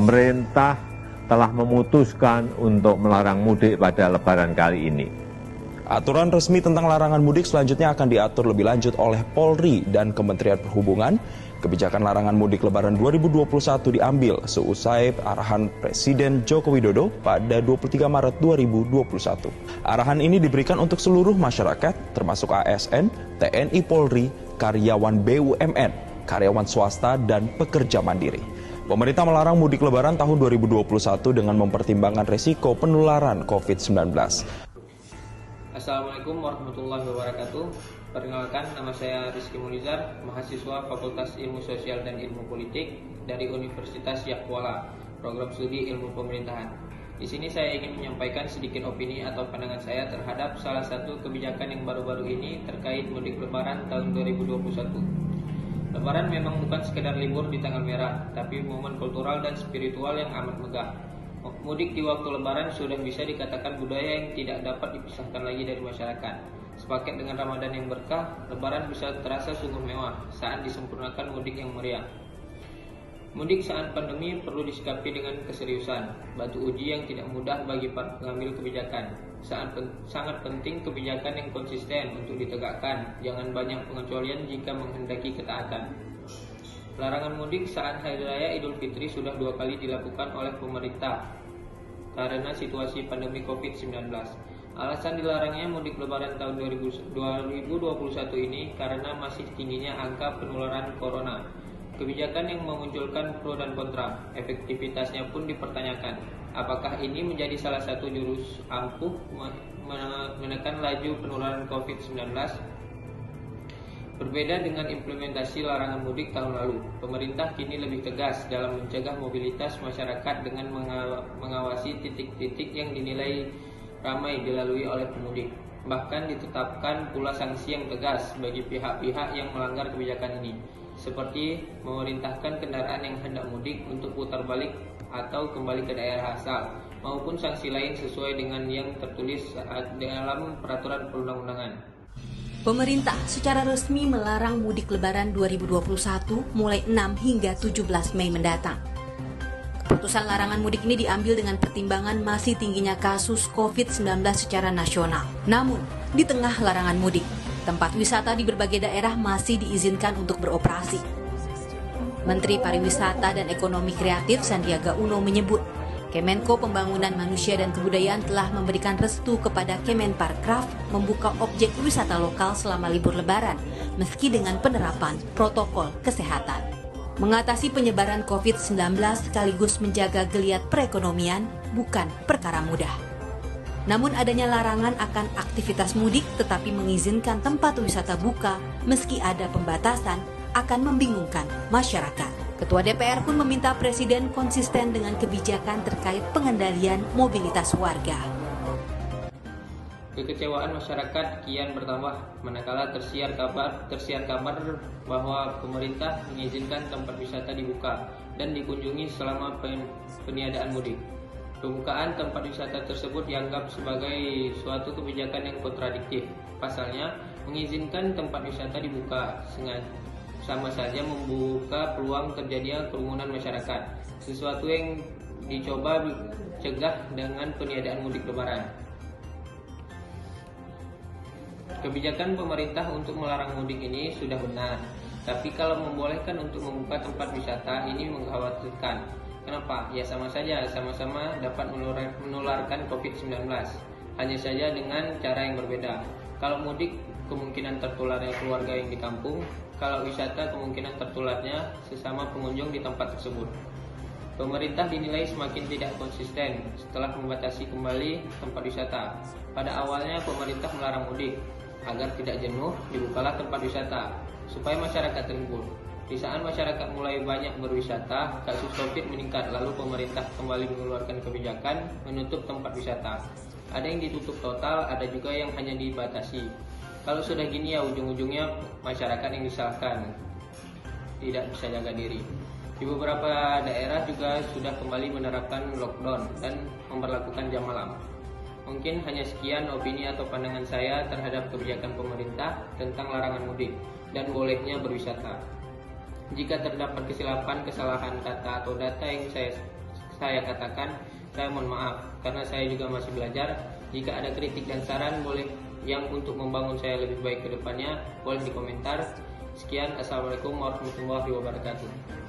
pemerintah telah memutuskan untuk melarang mudik pada Lebaran kali ini. Aturan resmi tentang larangan mudik selanjutnya akan diatur lebih lanjut oleh Polri dan Kementerian Perhubungan. Kebijakan larangan mudik Lebaran 2021 diambil seusai arahan Presiden Joko Widodo pada 23 Maret 2021. Arahan ini diberikan untuk seluruh masyarakat, termasuk ASN, TNI Polri, karyawan BUMN, karyawan swasta, dan pekerja mandiri. Pemerintah melarang mudik Lebaran tahun 2021 dengan mempertimbangkan resiko penularan COVID-19. Assalamualaikum warahmatullahi wabarakatuh. Perkenalkan, nama saya Rizky Munizar, mahasiswa Fakultas Ilmu Sosial dan Ilmu Politik dari Universitas Yahkuala, program studi Ilmu Pemerintahan. Di sini saya ingin menyampaikan sedikit opini atau pandangan saya terhadap salah satu kebijakan yang baru-baru ini terkait mudik Lebaran tahun 2021. Lebaran memang bukan sekedar libur di tanggal merah, tapi momen kultural dan spiritual yang amat megah. Mudik di waktu Lebaran sudah bisa dikatakan budaya yang tidak dapat dipisahkan lagi dari masyarakat. Sepaket dengan Ramadan yang berkah, Lebaran bisa terasa sungguh mewah saat disempurnakan mudik yang meriah. Mudik saat pandemi perlu disikapi dengan keseriusan, batu uji yang tidak mudah bagi para pengambil kebijakan. Sangat penting kebijakan yang konsisten untuk ditegakkan, jangan banyak pengecualian jika menghendaki ketaatan. Larangan mudik saat Hari Raya Idul Fitri sudah 2 kali dilakukan oleh pemerintah karena situasi pandemi COVID-19. Alasan dilarangnya mudik Lebaran tahun 2021 ini karena masih tingginya angka penularan corona. Kebijakan yang memunculkan pro dan kontra, efektivitasnya pun dipertanyakan. Apakah ini menjadi salah satu jurus ampuh menekan laju penularan COVID-19? Berbeda dengan implementasi larangan mudik tahun lalu, pemerintah kini lebih tegas dalam mencegah mobilitas masyarakat dengan mengawasi titik-titik yang dinilai ramai dilalui oleh pemudik. Bahkan ditetapkan pula sanksi yang tegas bagi pihak-pihak yang melanggar kebijakan ini, seperti memerintahkan kendaraan yang hendak mudik untuk putar balik atau kembali ke daerah asal, maupun sanksi lain sesuai dengan yang tertulis dalam peraturan perundang-undangan. Pemerintah secara resmi melarang mudik Lebaran 2021 mulai 6 hingga 17 Mei mendatang. Keputusan larangan mudik ini diambil dengan pertimbangan masih tingginya kasus COVID-19 secara nasional. Namun, di tengah larangan mudik, tempat wisata di berbagai daerah masih diizinkan untuk beroperasi. Menteri Pariwisata dan Ekonomi Kreatif Sandiaga Uno menyebut, Kemenko Pembangunan Manusia dan Kebudayaan telah memberikan restu kepada Kemenparkraf membuka objek wisata lokal selama libur Lebaran, meski dengan penerapan protokol kesehatan. Mengatasi penyebaran COVID-19 sekaligus menjaga geliat perekonomian bukan perkara mudah. Namun adanya larangan akan aktivitas mudik tetapi mengizinkan tempat wisata buka meski ada pembatasan akan membingungkan masyarakat. Ketua DPR pun meminta Presiden konsisten dengan kebijakan terkait pengendalian mobilitas warga. Kekecewaan masyarakat kian bertambah manakala tersiar kabar bahwa pemerintah mengizinkan tempat wisata dibuka dan dikunjungi selama peniadaan mudik. Pembukaan tempat wisata tersebut dianggap sebagai suatu kebijakan yang kontradiktif. Pasalnya, mengizinkan tempat wisata dibuka sama saja membuka peluang terjadinya kerumunan masyarakat, sesuatu yang dicoba cegah dengan peniadaan mudik Lebaran. Kebijakan pemerintah untuk melarang mudik ini sudah benar, tapi kalau membolehkan untuk membuka tempat wisata ini mengkhawatirkan. Kenapa? Ya sama saja, sama-sama dapat menularkan COVID-19, hanya saja dengan cara yang berbeda. Kalau mudik, kemungkinan tertularnya keluarga yang di kampung. Kalau wisata, kemungkinan tertularnya sesama pengunjung di tempat tersebut. Pemerintah dinilai semakin tidak konsisten setelah membatasi kembali tempat wisata. Pada awalnya pemerintah melarang mudik, agar tidak jenuh dibukalah tempat wisata, supaya masyarakat terhibur. Di saat masyarakat mulai banyak berwisata, kasus COVID meningkat, lalu pemerintah kembali mengeluarkan kebijakan menutup tempat wisata. Ada yang ditutup total, ada juga yang hanya dibatasi. Kalau sudah gini ya ujung-ujungnya masyarakat yang disalahkan, tidak bisa jaga diri. Di beberapa daerah juga sudah kembali menerapkan lockdown dan memperlakukan jam malam. Mungkin hanya sekian opini atau pandangan saya terhadap kebijakan pemerintah tentang larangan mudik dan bolehnya berwisata. Jika terdapat kesilapan, kesalahan kata atau data yang saya saya katakan, saya mohon maaf karena saya juga masih belajar. Jika ada kritik dan saran boleh yang untuk membangun saya lebih baik ke depannya, boleh di komentar. Sekian, Assalamualaikum warahmatullahi wabarakatuh.